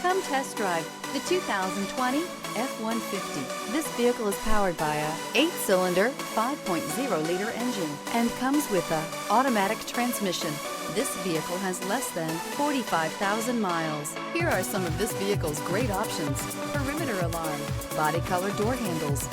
Come test drive the 2020 F-150. This vehicle is powered by a 8-cylinder, 5.0-liter engine and comes with a automatic transmission. This vehicle has less than 45,000 miles. Here are some of this vehicle's great options: perimeter alarm, body color door handles,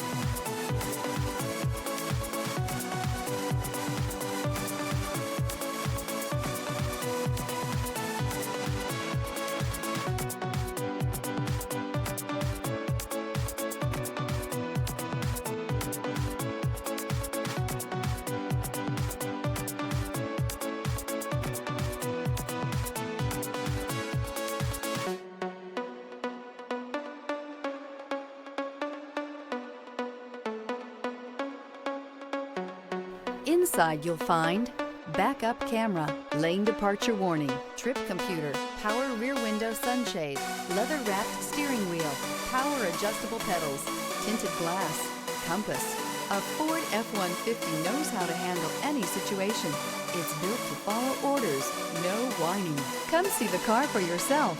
Inside you'll find backup camera, lane departure warning, trip computer, power rear window sunshade, leather-wrapped steering wheel, power adjustable pedals, tinted glass, compass. A Ford F-150 knows how to handle any situation. It's built to follow orders, no whining. Come see the car for yourself.